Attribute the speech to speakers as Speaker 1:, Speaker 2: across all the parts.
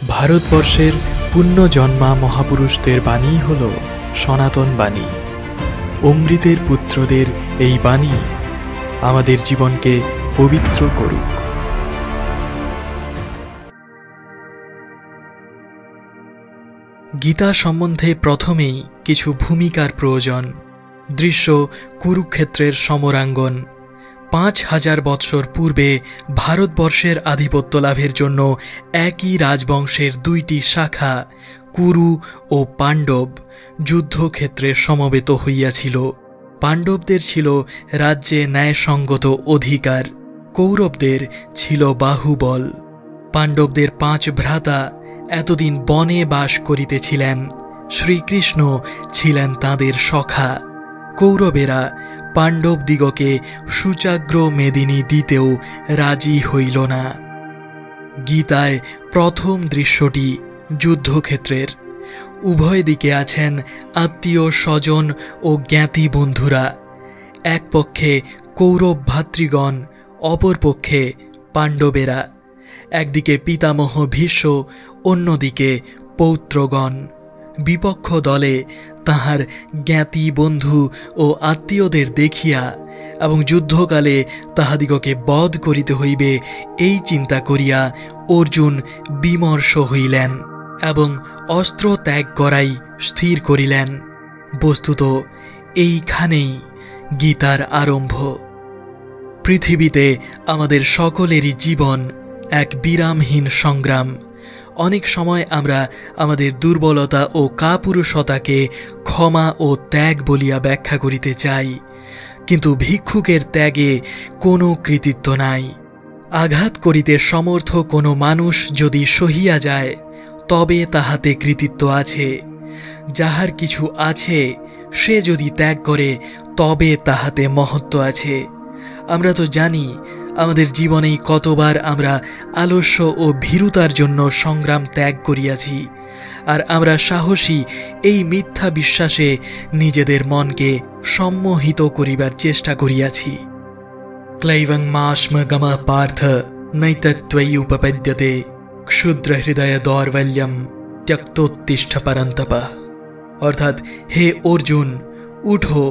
Speaker 1: ভারতবর্ষের পুণ্যজন্মা মহাপুরুষদের বাণী হল সনাতন বাণী। অমৃতের পুত্রদের এই বাণী আমাদের জীবনকে পবিত্র করুক। গীতা সম্বন্ধে প্রথমেই কিছু ভূমিকার প্রয়োজন। দৃশ্য কুরুক্ষেত্রের সমরাঙ্গন। ৫,০০০ বৎসর পূর্বে ভারতবর্ষের আধিপত্য লাভের জন্য একই রাজবংশের দুইটি শাখা কুরু ও পাণ্ডব যুদ্ধক্ষেত্রে সমবেত হইয়াছিল। পাণ্ডবদের ছিল রাজ্যে ন্যায়সঙ্গত অধিকার, কৌরবদের ছিল বাহুবল। পাণ্ডবদের ৫ ভ্রাতা এতদিন বনে বাস করিতেছিলেন। শ্রীকৃষ্ণ ছিলেন তাঁদের সখা। কৌরবেরা পাণ্ডবদিগকে সুচাগ্র মেদিনী দিতেও রাজি হইল না। গীতায় প্রথম দৃশ্যটি যুদ্ধক্ষেত্রের। উভয় দিকে আছেন আত্মীয় স্বজন ও জ্ঞাতি বন্ধুরা। এক পক্ষে কৌরব ভাতৃগণ, অপর পক্ষে পাণ্ডবেরা। একদিকে পিতামহ ভীষ্ম, অন্যদিকে পৌত্রগণ। বিপক্ষ দলে তাহার জ্ঞাতি বন্ধু ও আত্মীয়দের দেখিয়া এবং যুদ্ধকালে তাহাদিগকে বধ করিতে হইবে এই চিন্তা করিয়া অর্জুন বিমর্ষ হইলেন এবং অস্ত্র ত্যাগ করাই স্থির করিলেন। বস্তুত এইখানেই গীতার আরম্ভ। পৃথিবীতে আমাদের সকলেরই জীবন এক বিরামহীন সংগ্রাম। অনেক সময় আমরা আমাদের দুর্বলতা ও কাপুরুষতাকে ক্ষমা ও ত্যাগ বলিয়া ব্যাখ্যা করিতে চাই, কিন্তু ভিক্ষুকের ত্যাগে কোনো কৃতিত্ব নাই। আঘাত করিতে সমর্থ কোনো মানুষ যদি সহিয়া যায় তবে তাহাতে কৃতিত্ব আছে। যাহার কিছু আছে সে যদি ত্যাগ করে তবে তাহাতে মহত্ব আছে। আমরা তো জানি আমাদের জীবনেই কতবার আমরা আলস্য ও ভীরুতার জন্য সংগ্রাম ত্যাগ করিয়াছি, আর আমরা সাহসী এই মিথ্যা বিশ্বাসে নিজেদের মনকে সম্মোহিত করিবার চেষ্টা করিয়াছি। ক্লৈবং মাশ্মগম পার্থ নৈতত্ত্বয়ি উপপদ্যতে ক্ষুদ্র হৃদয় দৌর্বল্যম ত্যক্তোত্তিষ্ঠ পরন্তপ। অর্থাৎ, হে অর্জুন, উঠো,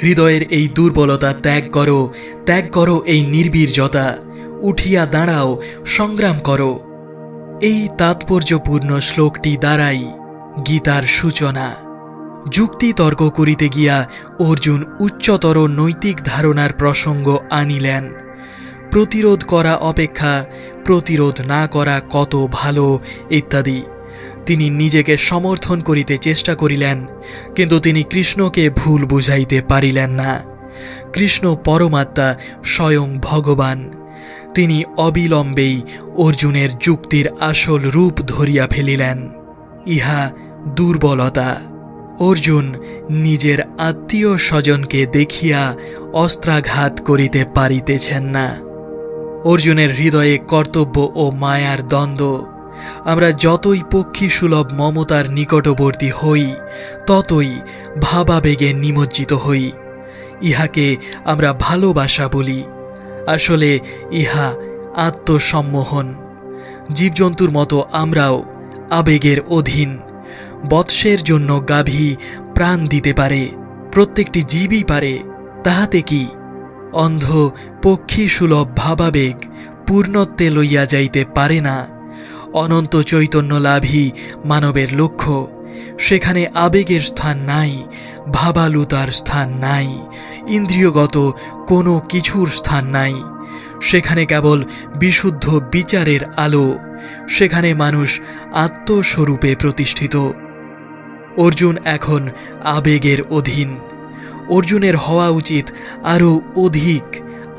Speaker 1: হৃদয়ের এই দুর্বলতা ত্যাগ করো, ত্যাগ করো এই নির্বীর্যতা, উঠিয়া দাঁড়াও, সংগ্রাম করো। এই তাৎপর্যপূর্ণ শ্লোকটি দ্বারাই গীতার সূচনা। যুক্তি তর্ক করিতে গিয়া অর্জুন উচ্চতর নৈতিক ধারণার প্রসঙ্গ আনিলেন। প্রতিরোধ করা অপেক্ষা প্রতিরোধ না করা কত ভালো ইত্যাদি। তিনি নিজেকে সমর্থন করিতে চেষ্টা করিলেন, কিন্তু তিনি কৃষ্ণকে ভুল বুঝাইতে পারিলেন না। কৃষ্ণ পরমাত্মা, স্বয়ং ভগবান। তিনি অবিলম্বেই অর্জুনের যুক্তির আসল রূপ ধরিয়া ফেলিলেন। ইহা দুর্বলতা। অর্জুন নিজের আত্মীয় স্বজনকে দেখিয়া অস্ত্রাঘাত করিতে পারিতেছেন না। অর্জুনের হৃদয়ে কর্তব্য ও মায়ার দ্বন্দ্ব। আমরা যতই পক্ষীসুলভ মমতার নিকটবর্তী হই ততই ভাবাবেগে নিমজ্জিত হই। ইহাকে আমরা ভালোবাসা বলি। আসলে ইহা আত্মসম্মোহন। জীবজন্তুর মতো আমরাও আবেগের অধীন। বৎসের জন্য গাভী প্রাণ দিতে পারে, প্রত্যেকটি জীবই পারে, তাহাতে কি? অন্ধ পক্ষীসুলভ ভাবাবেগ পূর্ণত্বে লইয়া যাইতে পারে না। অনন্ত চৈতন্য লাভই মানবের লক্ষ্য। সেখানে আবেগের স্থান নাই, ভাবালুতার স্থান নাই, ইন্দ্রিয়গত কোনো কিছুর স্থান নাই। সেখানে কেবল বিশুদ্ধ বিচারের আলো। সেখানে মানুষ আত্মস্বরূপে প্রতিষ্ঠিত। অর্জুন এখন আবেগের অধীন। অর্জুনের হওয়া উচিত আরও অধিক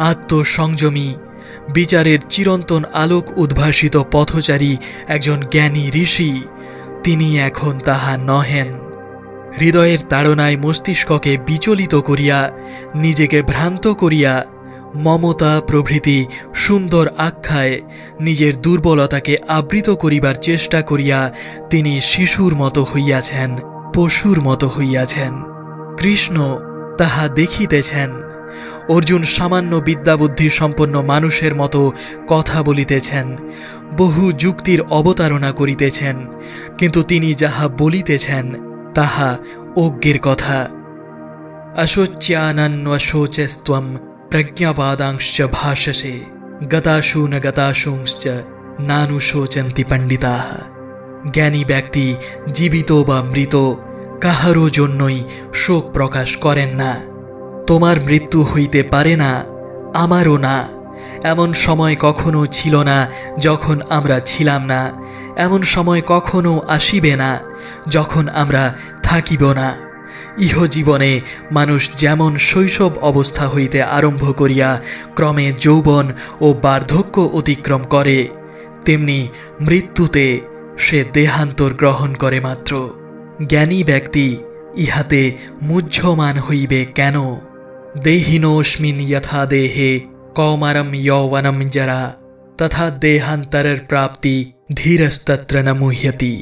Speaker 1: আত্মসংযমী, বিচারের চিরন্তন আলোক উদ্ভাসিত পথচারী একজন জ্ঞানী ঋষি। তিনি এখন তাহা নহেন। হৃদয়ের তাড়নায় মস্তিষ্ককে বিচলিত করিয়া, নিজেকে ভ্রান্ত করিয়া, মমতা প্রভৃতি সুন্দর আখ্যায় নিজের দুর্বলতাকে আবৃত করিবার চেষ্টা করিয়া তিনি শিশুর মতো হইয়াছেন, পশুর মতো হইয়াছেন। কৃষ্ণ তাহা দেখিতেছেন। অর্জুন সামান্য বিদ্যাবুদ্ধি সম্পন্ন মানুষের মতো কথা বলিতেছেন, বহু যুক্তির অবতারণা করিতেছেন, কিন্তু তিনি যাহা বলিতেছেন তাহা অজ্ঞের কথা। অশোচ্যানন্বশোচস্ত্বম প্রজ্ঞাবাদাংশ্চ ভাষসে গতাশু ন গতাশুংশ্চ নানুশোচন্তি পণ্ডিতাঃ। জ্ঞানী ব্যক্তি জীবিত বা মৃত কাহারও জন্যই শোক প্রকাশ করেন না। তোমার মৃত্যু হইতে পারে না, আমারও না। এমন সময় কখনো ছিল না যখন আমরা ছিলাম না, এমন সময় কখনো আসিবে না যখন আমরা থাকিব না। ইহজীবনে মানুষ যেমন শৈশব অবস্থা হইতে আরম্ভ করিয়া ক্রমে যৌবন ও বার্ধক্য অতিক্রম করে, তেমনি মৃত্যুতে সে দেহান্তর গ্রহণ করে মাত্র। জ্ঞানী ব্যক্তি ইহাতে মুহ্যমান হইবে কেন? দেহিনোস্মিন যথা দেহে কৌমারম যৌবনম জরা তথা দেহান্তরের প্রাপ্তি ধীরস্তত্র ন মুহ্যতি।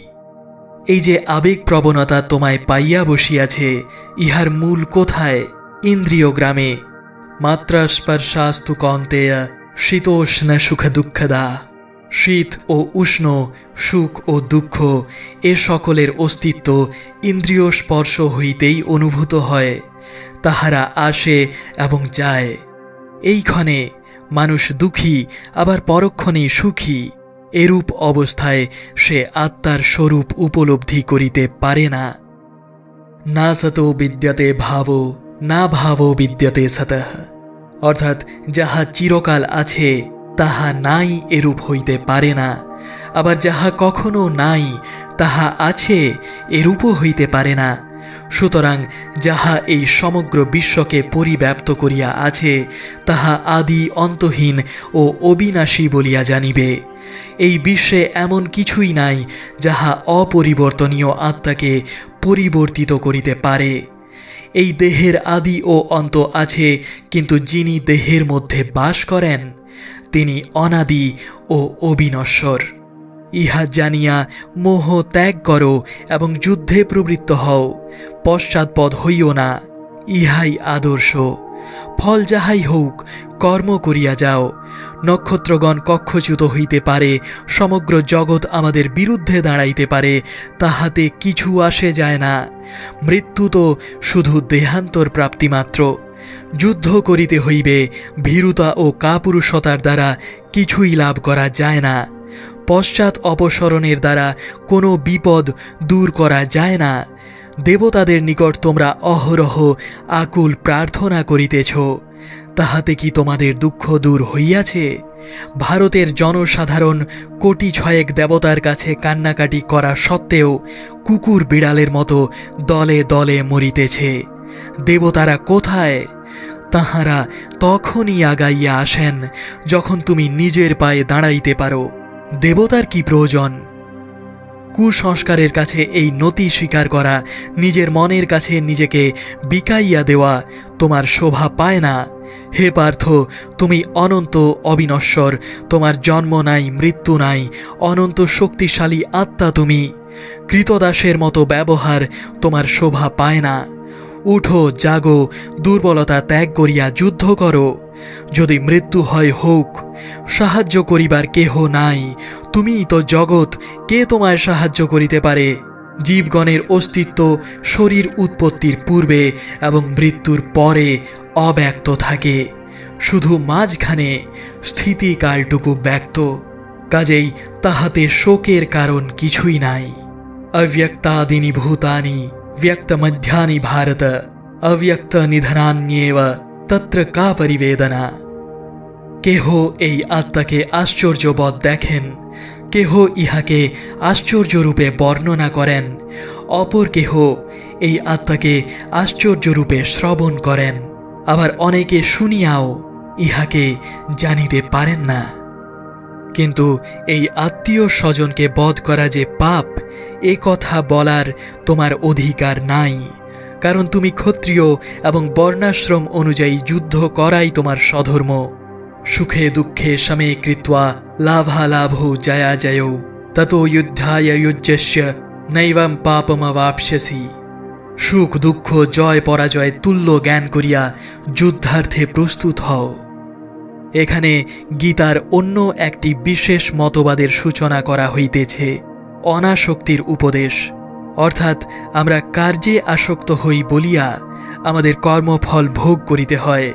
Speaker 1: এই যে আবেগ প্রবণতা তোমায় পাইয়া বসিয়াছে, ইহার মূল কোথায়? ইন্দ্রিয় গ্রামে। মাত্রা স্পর্শাস্তু কৌন্তেয় শীতোষ্ণ সুখ দুঃখদা। শীত ও উষ্ণ, সুখ ও দুঃখ এ সকলের অস্তিত্ব ইন্দ্রিয় স্পর্শ হইতেই অনুভূত হয়। তাহারা আসে এবং যায়। এইক্ষণে মানুষ দুঃখী, আবার পরক্ষণে সুখী। এরূপ অবস্থায় সে আত্মার স্বরূপ উপলব্ধি করিতে পারে না। না সতো বিদ্যতে ভাবো না ভাবো বিদ্যতে সতঃ। অর্থাৎ যাহা চিরকাল আছে তাহা নাই এরূপ হইতে পারে না, আবার যাহা কখনো নাই তাহা আছে এরূপও হইতে পারে না। সুতরাং যাহা এই সমগ্র বিশ্বকে পরিব্যাপ্ত করিয়া আছে তাহা আদি অন্তহীন ও অবিনাশী বলিয়া জানিবে। এই বিশ্বে এমন কিছুই নাই যাহা অপরিবর্তনীয় আত্মাকে পরিবর্তিত করিতে পারে। এই দেহের আদি ও অন্ত আছে, কিন্তু যিনি দেহের মধ্যে বাস করেন তিনি অনাদি ও অবিনশ্বর। ইহা জানিয়া মোহ ত্যাগ করো এবং যুদ্ধে প্রবৃত্ত হও। পশ্চাৎপদ হইও না, ইহাই আদর্শ। ফল যাহাই হউক, কর্ম করিয়া যাও। নক্ষত্রগণ কক্ষচ্যুত হইতে পারে, সমগ্র জগৎ আমাদের বিরুদ্ধে দাঁড়াইতে পারে, তাহাতে কিছু আসে যায় না। মৃত্যু তো শুধু দেহান্তর প্রাপ্তি মাত্র। যুদ্ধ করিতে হইবে, ভীরুতা ও কাপুরুষতার দ্বারা কিছুই লাভ করা যায় না। পশ্চাৎ অপসরণের দ্বারা কোনো বিপদ দূর করা যায় না। দেবতাদের নিকট তোমরা অহরহ আকুল প্রার্থনা করিতেছ, তাহাতে কি তোমাদের দুঃখ দূর হইয়াছে? ভারতের জনসাধারণ কোটি ছয়েক দেবতার কাছে কান্নাকাটি করা সত্ত্বেও কুকুর বিড়ালের মতো দলে দলে মরিতেছে। দেবতারা কোথায়? তাহারা তখনই আগাইয়া আসেন যখন তুমি নিজের পায়ে দাঁড়াইতে পারো। দেবতার কি প্রয়োজন? কুসংস্কারের কাছে এই নতি স্বীকার করা, নিজের মনের কাছে নিজেকে বিকাইয়া দেওয়া তোমার শোভা পায় না। হে পার্থ, তুমি অনন্ত অবিনশ্বর, তোমার জন্ম নাই, মৃত্যু নাই, অনন্ত শক্তিশালী আত্মা তুমি। কৃতদাসের মতো ব্যবহার তোমার শোভা পায় না। উঠো, জাগো, দুর্বলতা ত্যাগ করিয়া যুদ্ধ করো। যদি মৃত্যু হয় হোক, সাহায্য করিবার কেহ নাই। তুমিই তো জগৎ, কে তোমায় সাহায্য করিতে পারে? জীবগণের অস্তিত্ব শরীর উৎপত্তির পূর্বে এবং মৃত্যুর পরে অব্যক্ত থাকে, শুধু মাঝখানে স্থিতিকালটুকু ব্যক্ত। কাজেই তাহাতে শোকের কারণ কিছুই নাই। অব্যক্তাদিনি ভূতানি ব্যক্তমধ্যানি ভারত অব্যক্ত নিধনান্যেব তত্র কা পরিবেদনা। কেহ এই আত্মাকে আশ্চর্যবৎ দেখেন, কেহ ইহাকে আশ্চর্যরূপে বর্ণনা করেন, অপর কেহ এই আত্মাকে আশ্চর্যরূপে শ্রবণ করেন, আবার অনেকে শুনিয়াও ইহাকে জানিতে পারেন না। কিন্তু এই আত্মীয় স্বজনকে বধ করা যে পাপ, এ কথা বলার তোমার অধিকার নাই, কারণ তুমি ক্ষত্রিয় এবং বর্ণাশ্রম অনুযায়ী যুদ্ধ করাই তোমার স্বধর্ম। সুখে দুঃখে সমে কৃত্বা লাভালাভো জয়া জয়ো ততো যুদ্ধায় যুজ্যস্য নৈবম পাপমবাপ্স্যসি। সুখ দুঃখ জয় পরাজয় তুল্য জ্ঞান করিয়া যুদ্ধার্থে প্রস্তুত হও। এখানে গীতার অন্য একটি বিশেষ মতবাদের সূচনা করা হইতেছে, অনাসক্তির উপদেশ। অর্থাৎ আমরা কার্যে আসক্ত হই বলিয়া আমাদের কর্মফল ভোগ করিতে হয়।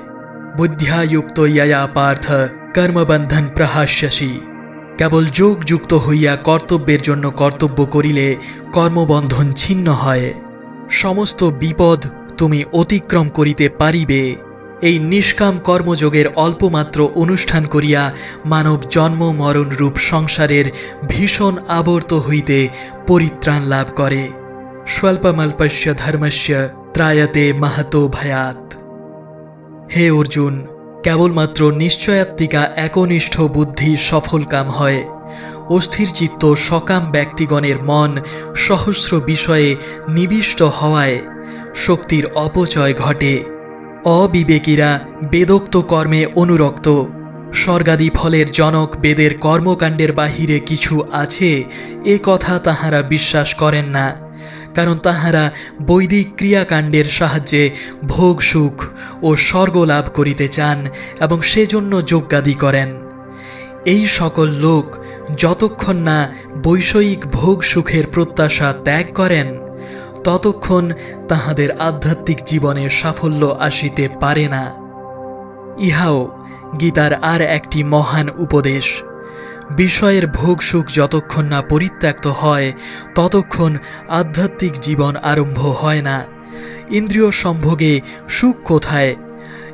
Speaker 1: বুদ্ধ্যাযুক্ত ইয়া পার্থ কর্মবন্ধন প্রহাস্যসি। কেবল যোগযুক্ত হইয়া কর্তব্যের জন্য কর্তব্য করিলে কর্মবন্ধন ছিন্ন হয়। সমস্ত বিপদ তুমি অতিক্রম করিতে পারিবে। এই নিষ্কাম কর্মযোগের অল্পমাত্র অনুষ্ঠান করিয়া মানব জন্ম মরণ রূপ সংসারের ভীষণ আবর্ত হইতে পরিত্রাণ লাভ করে। স্বল্পমল্পস্য ধর্মস্য ত্রায়তে মাহাতো ভয়াত। হে অর্জুন, কেবলমাত্র নিশ্চয়াত্মিকা একনিষ্ঠ বুদ্ধি সফল কাম হয়। অস্থির চিত্ত সকাম ব্যক্তিগণের মন সহস্র বিষয়ে নিবিষ্ট হওয়ায় শক্তির অপচয় ঘটে। অবিবেকীরা বেদোক্ত কর্মে অনুরক্ত। স্বর্গাদি ফলের জনক বেদের কর্মকাণ্ডের বাহিরে কিছু আছে এ কথা তাহারা বিশ্বাস করেন না, কারণ তাহারা বৈদিক ক্রিয়াকাণ্ডের সাহায্যে ভোগ সুখ ও স্বর্গ লাভ করিতে চান এবং সেজন্য যজ্ঞাদি করেন। এই সকল লোক যতক্ষণ না বৈষয়িক ভোগ সুখের প্রত্যাশা ত্যাগ করেন ততক্ষণ তাহাদের আধ্যাত্মিক জীবনে সাফল্য আসিতে পারে না। ইহাও গীতার আর একটি মহান উপদেশ। বিষয়ের ভোগ সুখ যতক্ষণ না পরিত্যক্ত হয় ততক্ষণ আধ্যাত্মিক জীবন আরম্ভ হয় না। ইন্দ্রিয় সম্ভোগে সুখ কোথায়?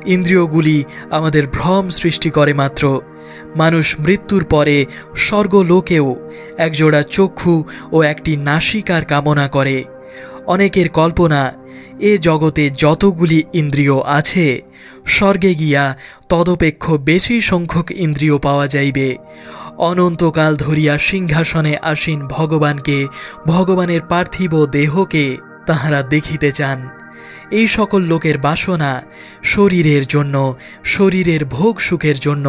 Speaker 1: ইন্দ্রিয়গুলি আমাদের ভ্রম সৃষ্টি করে মাত্র। মানুষ মৃত্যুর পরে স্বর্গলোকেও একজোড়া চক্ষু ও একটি নাসিকার কামনা করে। অনেকের কল্পনা এ জগতে যতগুলি ইন্দ্রিয় আছে স্বর্গে গিয়া তদপেক্ষ বেশি সংখ্যক ইন্দ্রিয় পাওয়া যাইবে। অনন্তকাল ধরিয়া সিংহাসনে আসীন ভগবানকে, ভগবানের পার্থিব দেহকে তাহারা দেখিতে চান। এই সকল লোকের বাসনা শরীরের জন্য, শরীরের ভোগ সুখের জন্য,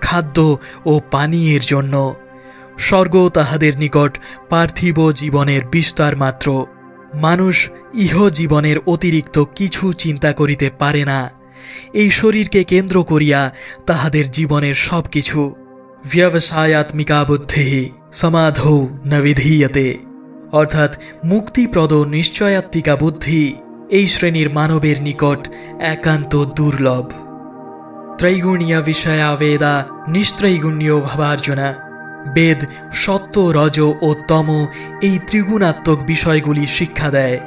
Speaker 1: খাদ্য ও পানীয়ের জন্য। স্বর্গ তাহাদের নিকট পার্থিব জীবনের বিস্তার মাত্র। মানুষ ইহ জীবনের অতিরিক্ত কিছু চিন্তা করিতে পারে না। এই শরীরকে কেন্দ্র করিয়া তাহাদের জীবনের সব কিছু। ব্যবসায়াত্মিকা বুদ্ধি সমাধৌ ন বিধীয়তে। অর্থাৎ মুক্তিপ্রদ নিশ্চয়াত্মিকা বুদ্ধি এই শ্রেণীর মানবের নিকট একান্ত দুর্লভ। ত্রৈগুণ্য বিষয়া বেদা নিস্ত্রৈগুণ্য ভাবার্জুনা। বেদ সত্য, রজ ও তম এই ত্রিগুণাত্মক বিষয়গুলি শিক্ষা দেয়।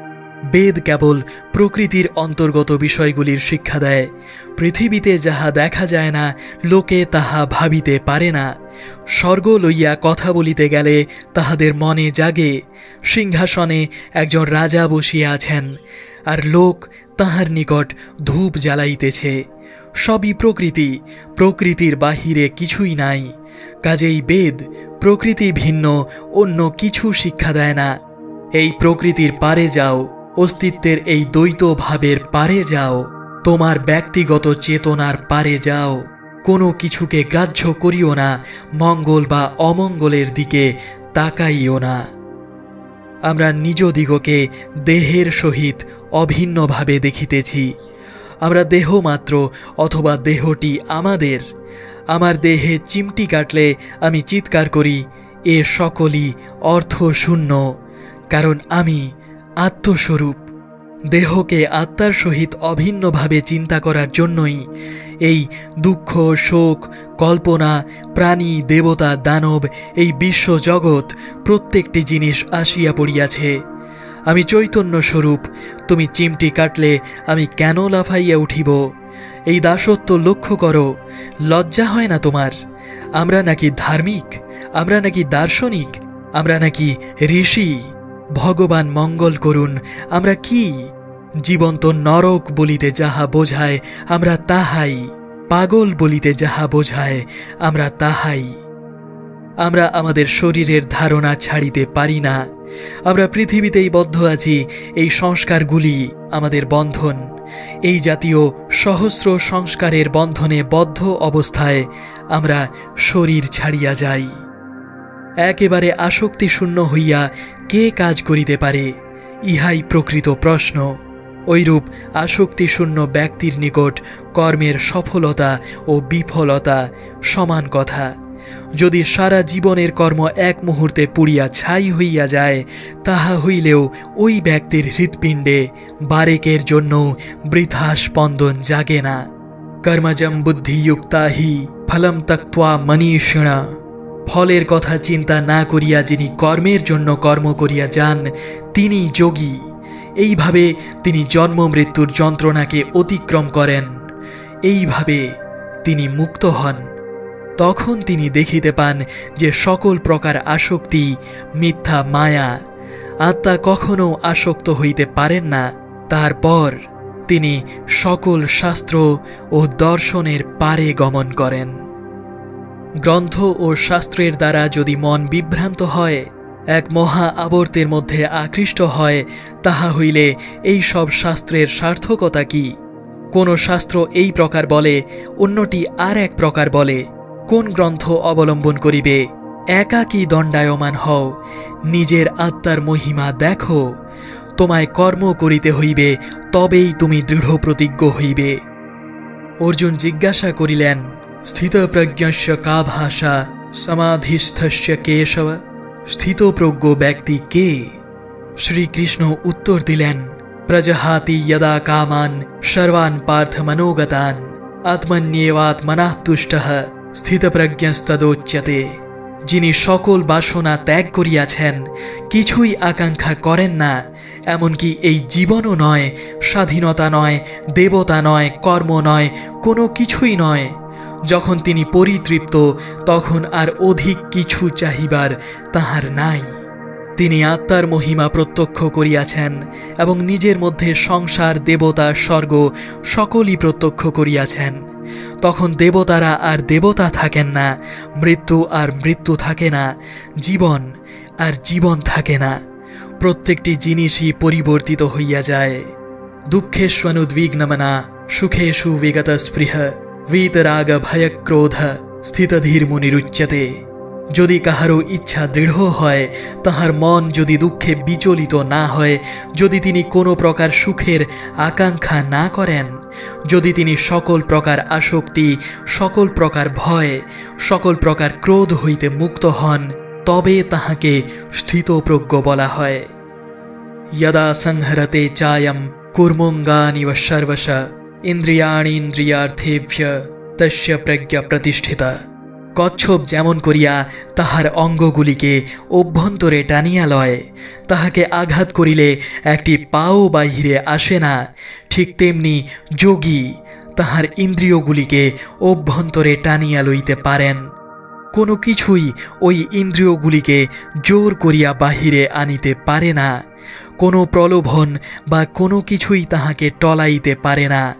Speaker 1: বেদ কেবল প্রকৃতির অন্তর্গত বিষয়গুলির শিক্ষা দেয়। পৃথিবীতে যাহা দেখা যায় না লোকে তাহা ভাবিতে পারে না। স্বর্গ লইয়া কথা বলিতে গেলে তাহাদের মনে জাগে সিংহাসনে একজন রাজা বসিয়া আছেন, আর লোক তাহার নিকট ধূপ জ্বালাইতেছে। সবই প্রকৃতি, প্রকৃতির বাহিরে কিছুই নাই। কাজেই বেদ প্রকৃতি ভিন্ন অন্য কিছু শিক্ষা দেয় না। এই প্রকৃতির পারে যাও, অস্তিত্বের এই দ্বৈত ভাবের পারে যাও, তোমার ব্যক্তিগত চেতনার পারে যাও। কোনো কিছুকে গ্রাহ্য করিও না, মঙ্গল বা অমঙ্গলের দিকে তাকাইও না। আমরা নিজ দিগকে দেহের সহিত অভিন্নভাবে দেখিতেছি। আমরা দেহ মাত্র, অথবা দেহটি আমাদের। আমার দেহে চিমটি কাটলে আমি চিৎকার করি, এ সকলই অর্থশূন্য, কারণ আমি আত্মস্বরূপ। দেহকে আত্মার সহিত অভিন্নভাবে চিন্তা করার জন্যই এই দুঃখ, শোক, কল্পনা, প্রাণী, দেবতা, দানব, এই বিশ্বজগৎ প্রত্যেকটি জিনিস আসিয়া পড়িয়াছে। আমি চৈতন্য স্বরূপ, তুমি চিমটি কাটলে আমি কেন লাফাইয়া উঠিব? এই দাসত্ব লক্ষ্য করো। লজ্জা হয় না তোমার? আমরা নাকি ধার্মিক? আমরা নাকি দার্শনিক? আমরা নাকি ঋষি? ভগবান মঙ্গল করুন, আমরা কি? জীবন্ত নরক বলিতে যাহা বোঝায় আমরা তাহাই, পাগল বলিতে যাহা বোঝায় আমরা তাহাই। আমরা আমাদের শরীরের ধারণা ছাড়িতে পারি না। আমরা পৃথিবীতেই বদ্ধ আছি। এই সংস্কারগুলি আমাদের বন্ধন। এই জাতীয় সহস্র সংস্কারের বন্ধনে বদ্ধ অবস্থায় আমরা শরীর ছাড়িয়া যাই। একেবারে আসক্তি শূন্য হইয়া কে কাজ করিতে পারে? ইহাই প্রকৃত প্রশ্ন। ঐরূপ আসক্তিশূন্য ব্যক্তির নিকট কর্মের সফলতা ও বিফলতা সমান কথা। যদি সারা জীবনের কর্ম এক মুহূর্তে পুড়িয়া ছাই হইয়া যায়, তাহা হইলেও ওই ব্যক্তির হৃৎপিণ্ডে বারেকের জন্য বৃথা স্পন্দন জাগে না। কর্মজম বুদ্ধিযুক্তা হি ফলম ত্যক্ত্বা মনীষিণা। ফলের কথা চিন্তা না করিয়া যিনি কর্মের জন্য কর্ম করিয়া যান, তিনি যোগী। এইভাবে তিনি জন্ম মৃত্যুর যন্ত্রণাকে অতিক্রম করেন, এইভাবে তিনি মুক্ত হন। তখন তিনি দেখিতে পান যে সকল প্রকার আসক্তি মিথ্যা মায়া, আত্মা কখনো আসক্ত হইতে পারেন না। তারপর তিনি সকল শাস্ত্র ও দর্শনের পারে গমন করেন। গ্রন্থ ও শাস্ত্রের দ্বারা যদি মন বিভ্রান্ত হয়, এক মহা আবর্তের মধ্যে আকৃষ্ট হয়, তাহা হইলে এই সব শাস্ত্রের সার্থকতা কি? কোন শাস্ত্র এই প্রকার বলে, অন্যটি আর এক প্রকার বলে। কোন গ্রন্থ অবলম্বন করিবে? একাকী দণ্ডায়মান হও, নিজের আত্মার মহিমা দেখো। তোমায় কর্ম করিতে হইবে, তবেই তুমি দৃঢ় প্রতিজ্ঞ হইবে। অর্জুন জিজ্ঞাসা করিলেন, স্থিতপ্রজ্ঞস্য কা ভাষা সমাধিস্থস্য কেশব? স্থিতপ্রজ্ঞ ব্যক্তি কে? শ্রীকৃষ্ণ উত্তর দিলেন, প্রজহাতি যদা কামান সর্বান পার্থ মনোগতান আত্মন্যেবাত্মনঃ তুষ্টঃ স্থিতপ্রজ্ঞস্তদোচ্যতে। যিনি সকল বাসনা ত্যাগ করিয়াছেন, কিছুই আকাঙ্ক্ষা করেন না, এমনকি এই জীবনও নয়, স্বাধীনতা নয়, দেবতা নয়, কর্ম নয়, কোনো কিছুই নয়। যখন তিনি পরিতৃপ্ত, তখন আর অধিক কিছু চাহিবার তাহার নাই। তিনি আত্মার মহিমা প্রত্যক্ষ করিয়াছেন এবং নিজের মধ্যে সংসার, দেবতা, স্বর্গ সকলই প্রত্যক্ষ করিয়াছেন। তখন দেবতারা আর দেবতা থাকেন না, মৃত্যু আর মৃত্যু থাকে না, জীবন আর জীবন থাকে না। প্রত্যেকটি জিনিসই পরিবর্তিত হইয়া যায়। দুঃখেষ্বনুদ্বিগ্নমনা সুখেষু বিগত স্পৃহ वीतराग भय क्रोध স্থিতধীর মুনিরুচ্যতে। যদি কাহারও ইচ্ছা দৃঢ় হয়, তাহার মন যদি দুঃখে বিচলিত না হয়, যদি তিনি কোনো প্রকার সুখের আকাঙ্ক্ষা না করেন, যদি তিনি সকল প্রকার আসক্তি, সকল প্রকার ভয়, সকল প্রকার ক্রোধ হইতে মুক্ত হন, তবে তাহাকে স্থিতপ্রজ্ঞ বলা হয়। यदा संहरते चायं कुर्मोऽङ्गानिव सर्वश ইন্দ্রিয়াণীন্দ্রিয়ার্থেভ্য তস্য প্রজ্ঞা প্রতিষ্ঠিতা। কচ্ছপ যেমন করিয়া তাহার অঙ্গগুলিকে অভ্যন্তরে টানিয়া লয়, তাহাকে আঘাত করিলে একটি পাও বাহিরে আসে না, ঠিক তেমনি যোগী তাহার ইন্দ্রিয়গুলিকে অভ্যন্তরে টানিয়া লইতে পারেন। কোনো কিছুই ওই ইন্দ্রিয়গুলিকে জোর করিয়া বাহিরে আনিতে পারে না। কোনো প্রলোভন বা কোনো কিছুই তাহাকে টলাইতে পারে না।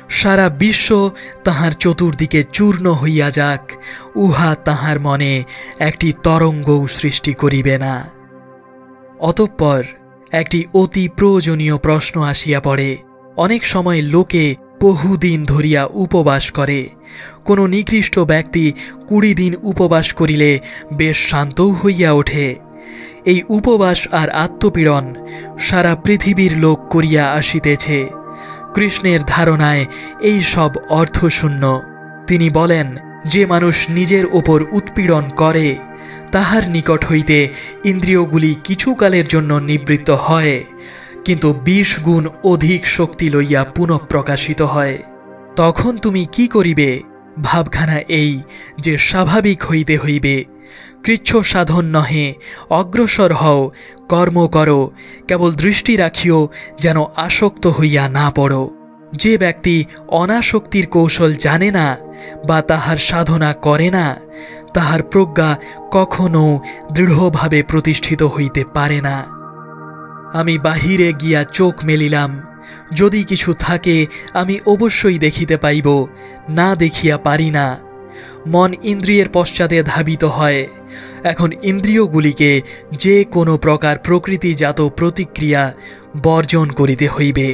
Speaker 1: সারা বিশ্ব তাহার চতুর্দিকে চূর্ণ হইয়া যাক, উহা তাহার মনে একটি তরঙ্গও সৃষ্টি করিবে না। অতঃপর একটি অতি প্রয়োজনীয় প্রশ্ন আসিয়া পড়ে। অনেক সময় লোকে বহুদিন ধরিয়া উপবাস করে। কোনো নিকৃষ্ট ব্যক্তি 20 দিন উপবাস করিলে বেশ শান্তও হইয়া ওঠে। এই উপবাস আর আত্মপীড়ন সারা পৃথিবীর লোক করিয়া আসিতেছে। কৃষ্ণের ধারণায় এই সব অর্থশূন্য। তিনি বলেন, যে মানুষ নিজের ওপর উৎপীড়ন করে, তাহার নিকট হইতে ইন্দ্রিয়গুলি কিছুকালের জন্য নিবৃত্ত হয়, কিন্তু 20 গুণ অধিক শক্তি লইয়া পুনঃপ্রকাশিত হয়। তখন তুমি কি করিবে? ভাবখানা এই যে স্বাভাবিক হইতে হইবে। কৃচ্ছ সাধন নহে, অগ্রসর হও, কর্ম করো, কেবল দৃষ্টি রাখিও যেন আসক্ত হইয়া না পড়ো। যে ব্যক্তি অনাসক্তির কৌশল জানে না বা তাহার সাধনা করে না, তাহার প্রজ্ঞা কখনো দৃঢ়ভাবে প্রতিষ্ঠিত হইতে পারে না। আমি বাহিরে গিয়া চোখ মেলিলাম, যদি কিছু থাকে আমি অবশ্যই দেখিতে পাইব, না দেখিয়া পারি না। মন ইন্দ্রিয়ের পশ্চাতে ধাবিত হয়। এখন ইন্দ্রিয়গুলিকে যে কোনো প্রকার প্রকৃতিজাত প্রতিক্রিয়া বর্জন করিতে হইবে।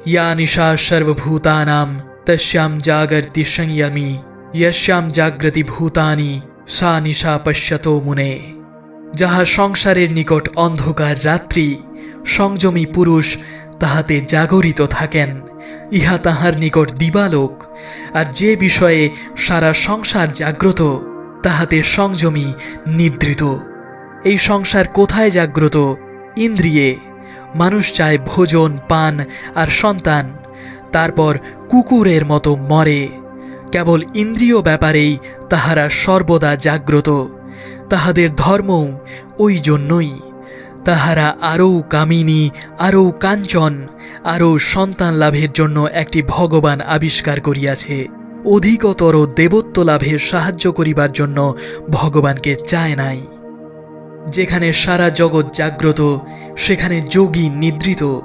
Speaker 1: ইয়া নিশা সর্বভূতানাম তস্যাম জাগর্তি সংযমী यस्याम जाग्रति भूतानि सा निशा पश्यतो मुने। যাহা সংসারের নিকট অন্ধকার রাত্রি, সংযমী পুরুষ তাহাতে জাগরিত থাকেন, ইহা তাহার নিকট দিবালোক। আর যে বিষয়ে সারা সংসার জাগ্রত, তাহাতে সংযমী নিদ্রিত। এই সংসার কোথায় জাগ্রত? ইন্দ্রিয়ে। মানুষ চায় ভোজন, পান আর সন্তান, তারপর কুকুরের মতো মরে। কেবল ইন্দ্রিয় ব্যাপারেই তাহারা সর্বদা জাগ্রত। তাহাদের ধর্ম ওই জন্যই। তাহারা আরও কামিনী, আরও কাঞ্চন, আরও সন্তান লাভের জন্য একটি ভগবান আবিষ্কার করিয়াছে। অধিকতর দেবত্ব লাভের সাহায্য করিবার জন্য ভগবানকে চায় নাই। যেখানে সারা জগৎ জাগ্রত, সেখানে যোগী নিদ্রিত।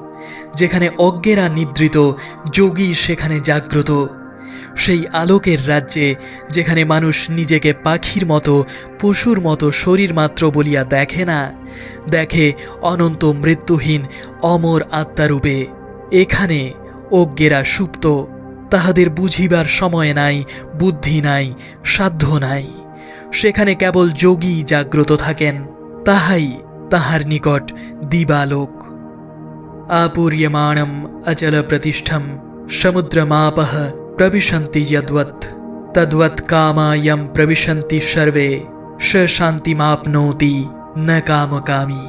Speaker 1: যেখানে অজ্ঞেরা নিদ্রিত, যোগী সেখানে জাগ্রত। সেই আলোকের রাজ্যে, যেখানে মানুষ নিজেকে পাখির মতো, পশুর মতো শরীর মাত্র বলিয়া দেখে না, দেখে অনন্ত মৃত্যুহীন অমর আত্মারূপে, এখানে অজ্ঞেরা সুপ্ত। তাহাদের বুঝিবার সময় নাই, বুদ্ধি নাই, সাধ্য নাই। সেখানে কেবল যোগী জাগ্রত থাকেন, তাহাই তাহার নিকট দিবালোক। আপূর্যমাণম অচল প্রতিষ্ঠম সমুদ্রমাপঃ প্রবিশন্তি যদ্বৎ তদ্বৎ কামায়ম প্রবিশন্তি সর্বে স শান্তিমাপ্নোতি ন কামকামী।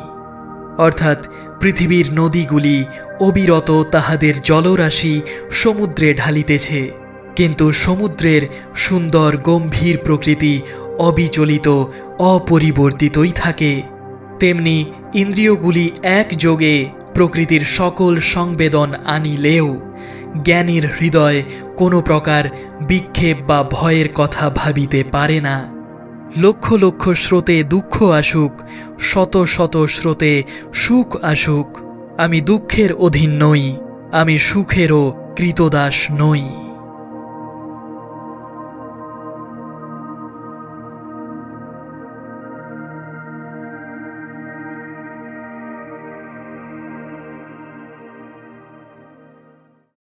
Speaker 1: অর্থাৎ পৃথিবীর নদীগুলি অবিরত তাহাদের জলরাশি সমুদ্রে ঢালিতেছে, কিন্তু সমুদ্রের সুন্দর গম্ভীর প্রকৃতি অবিচলিত, অপরিবর্তিতই থাকে। তেমনি ইন্দ্রিয়গুলি একযোগে প্রকৃতির সকল সংবেদন আনিলেও জ্ঞানীর হৃদয় কোনো প্রকার বিক্ষেপ বা ভয়ের কথা ভাবিতে পারে না। লক্ষ লক্ষ স্রোতে দুঃখ আসুক, শত শত স্রোতে সুখ আসুক, আমি দুঃখের অধীন নই, আমি সুখেরও কৃতদাস নই।